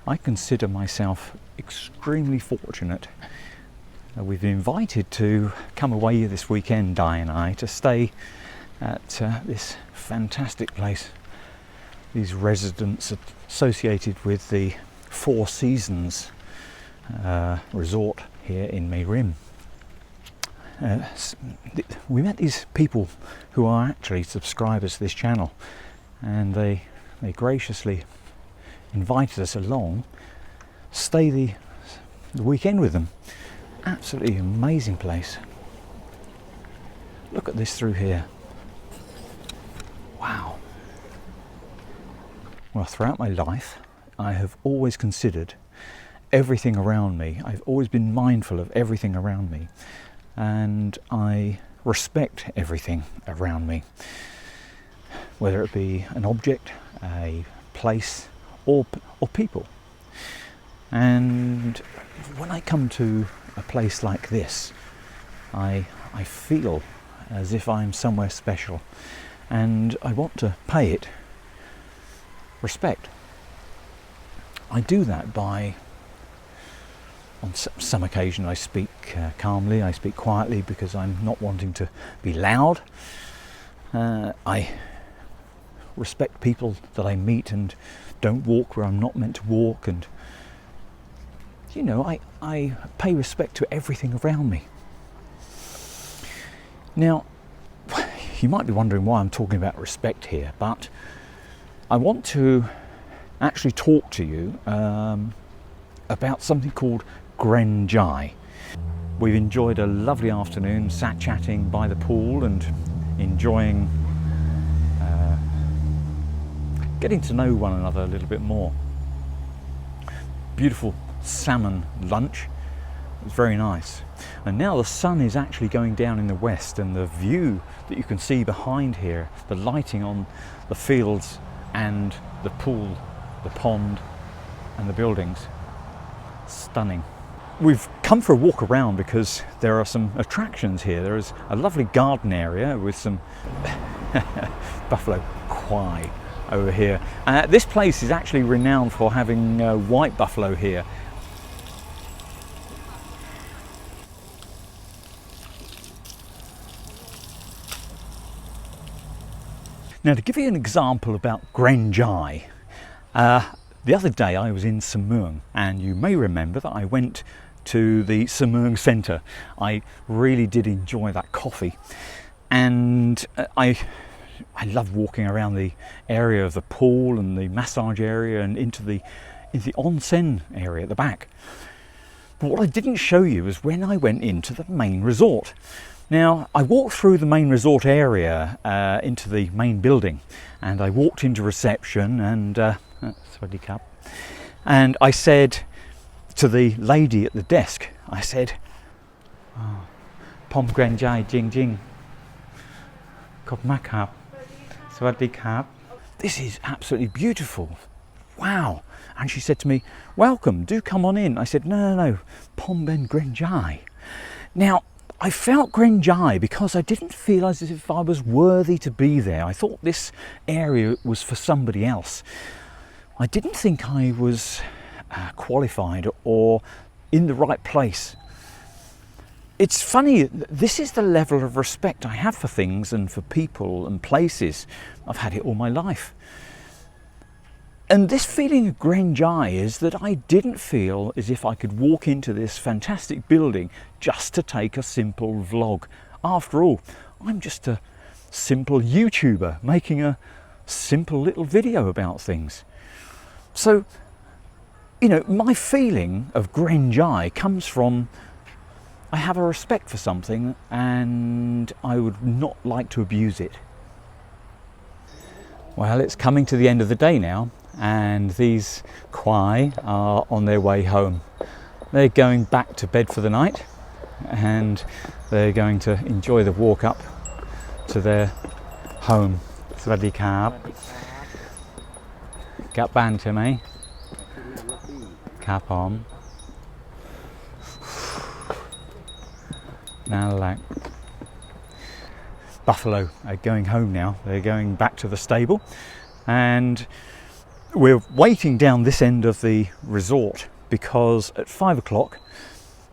I consider myself extremely fortunate. We've been invited to come away this weekend, Di and I, to stay at this fantastic place. These residents associated with the Four Seasons resort here in Mae Rim. We met these people who are actually subscribers to this channel, and they graciously invited us along, stay the weekend with them. Absolutely amazing place. Look at this through here. Wow. Well, throughout my life, I have always considered everything around me. I've always been mindful of everything around me, and I respect everything around me, whether it be an object, a place, or people. And when I come to a place like this, I feel as if I'm somewhere special, and I want to pay it respect. I do that by, on some occasion I speak calmly, I speak quietly because I'm not wanting to be loud. I respect people that I meet and don't walk where I'm not meant to walk, and you know, I pay respect to everything around me. Now, you might be wondering why I'm talking about respect here, but I want to actually talk to you about something called Gren Jai. We've enjoyed a lovely afternoon, sat chatting by the pool and enjoying getting to know one another a little bit more. Beautiful salmon lunch. It was very nice. And now the sun is actually going down in the west, and the view that you can see behind here, the lighting on the fields and the pool, the pond and the buildings, stunning. We've come for a walk around because there are some attractions here. There is a lovely garden area with some buffalo kwai over here. This place is actually renowned for having white buffalo here. Now, to give you an example about Grenjai, the other day I was in Samung, and you may remember that I went to the Samung Centre. I really did enjoy that coffee, and I love walking around the area of the pool and the massage area and into the onsen area at the back. But what I didn't show you was when I went into the main resort. Now, I walked through the main resort area into the main building, and I walked into reception, and and I said to the lady at the desk, I said, oh, Pom Grenjai Jing Jing Kop Makap Swaddi Kap. This is absolutely beautiful. Wow. And she said to me, welcome, do come on in. I said, no, Pom Ben Grenjai. Now, I felt Grenjai because I didn't feel as if I was worthy to be there. I thought this area was for somebody else. I didn't think I was qualified or in the right place. It's funny, this is the level of respect I have for things and for people and places. I've had it all my life. And this feeling of Grenjai is that I didn't feel as if I could walk into this fantastic building just to take a simple vlog. After all, I'm just a simple YouTuber making a simple little video about things. So, you know, my feeling of Grenjai comes from I have a respect for something and I would not like to abuse it. Well, it's coming to the end of the day now, and these kwai are on their way home. They're going back to bed for the night, and they're going to enjoy the walk up to their home. Swaddi Kap. Kap Ban Chame. Kap Om. Now like buffalo are going home now. They're going back to the stable, and we're waiting down this end of the resort because at 5 o'clock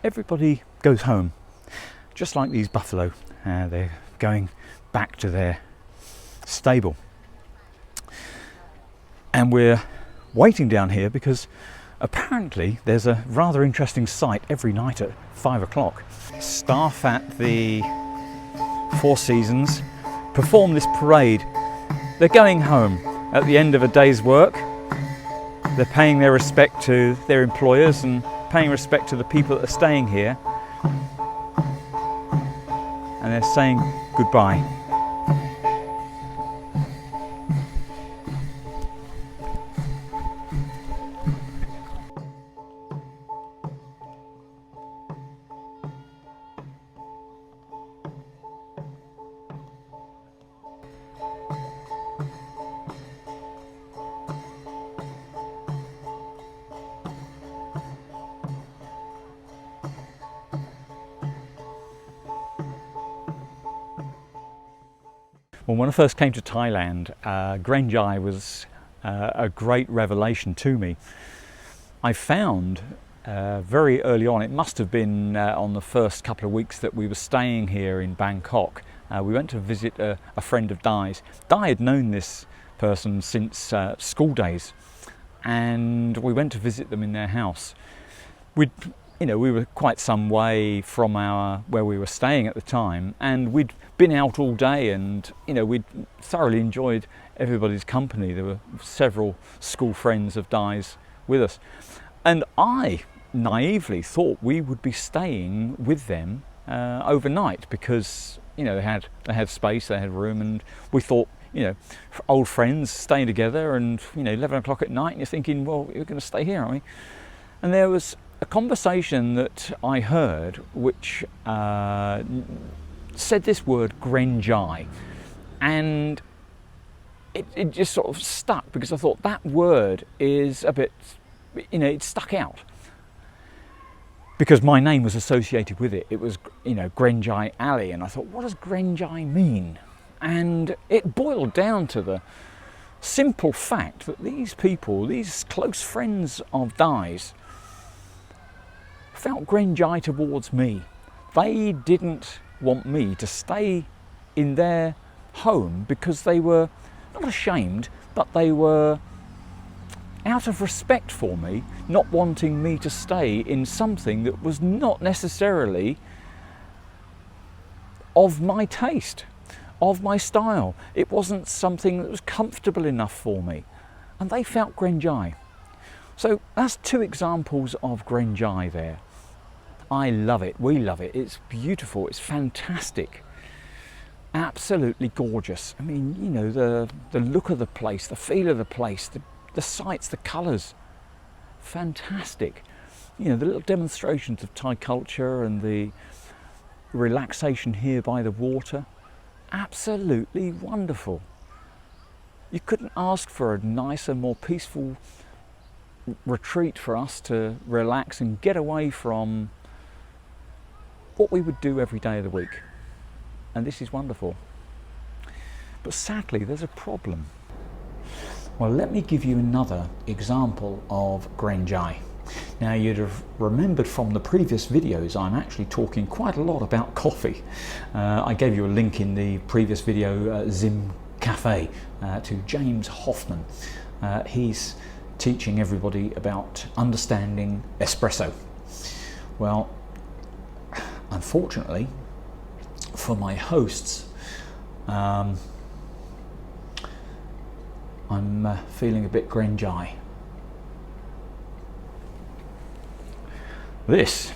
everybody goes home, just like these buffalo. They're going back to their stable, and we're waiting down here because apparently there's a rather interesting sight every night at 5 o'clock. Staff at the Four Seasons perform this parade. They're going home at the end of a day's work. They're paying their respect to their employers and paying respect to the people that are staying here, and they're saying goodbye. Well, when I first came to Thailand, Grenjai was a great revelation to me. I found very early on, it must have been on the first couple of weeks that we were staying here in Bangkok, we went to visit a friend of Dai's. Dai had known this person since school days, and we went to visit them in their house. We were quite some way from where we were staying at the time, and we'd been out all day, and we'd thoroughly enjoyed everybody's company. There were several school friends of Dai's with us, and I naively thought we would be staying with them overnight because they had space, they had room, and we thought, old friends staying together, and 11 o'clock at night, and you're thinking, well, we're going to stay here, aren't we? And there was a conversation that I heard which said this word Grenjai, and it just sort of stuck, because I thought that word is a bit, it stuck out because my name was associated with it. It was Grenjai Alley, and I thought, what does Grenjai mean? And it boiled down to the simple fact that these people, these close friends of Dai's, felt Grenjai towards me. They didn't want me to stay in their home because they were not ashamed, but they were out of respect for me, not wanting me to stay in something that was not necessarily of my taste, of my style. It wasn't something that was comfortable enough for me, and they felt Grenjai. So that's two examples of Grenjai there. I love it, we love it, it's beautiful, it's fantastic, absolutely gorgeous. I mean, the look of the place, the feel of the place, the sights, the colours, fantastic. The little demonstrations of Thai culture and the relaxation here by the water, absolutely wonderful. You couldn't ask for a nicer, more peaceful retreat for us to relax and get away from what we would do every day of the week, and this is wonderful. But sadly, there's a problem. Well, let me give you another example of Grenjai. Now, you'd have remembered from the previous videos I'm actually talking quite a lot about coffee. I gave you a link in the previous video, Zim Cafe, to James Hoffmann. He's teaching everybody about understanding espresso. Well, unfortunately for my hosts, I'm feeling a bit Grenjai. This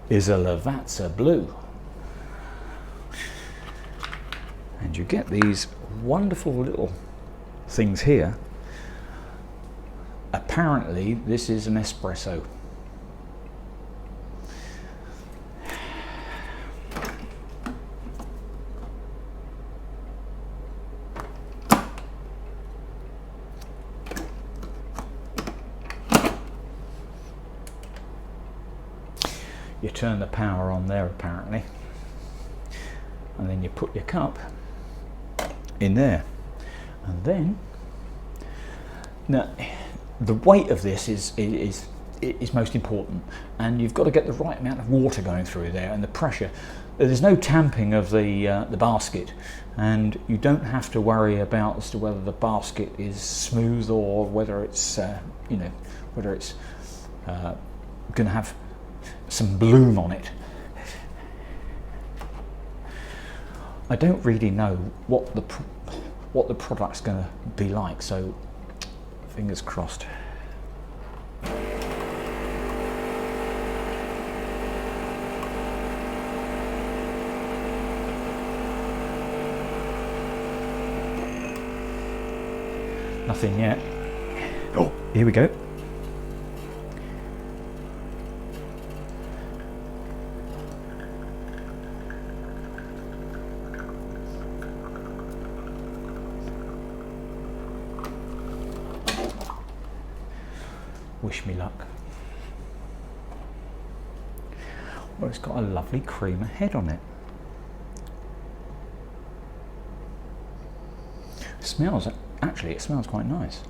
is a Lavazza Blue, and you get these wonderful little things here. Apparently this is an espresso. You turn the power on there apparently, and then you put your cup in there, and then Now, the weight of this is most important, and you've got to get the right amount of water going through there and the pressure. There's no tamping of the basket, and you don't have to worry about as to whether the basket is smooth or whether it's whether it's going to have some bloom on it. I don't really know what the product's going to be like, so fingers crossed. Nothing yet. Oh, here we go. Wish me luck. Well, it's got a lovely creamer head on it. It smells quite nice.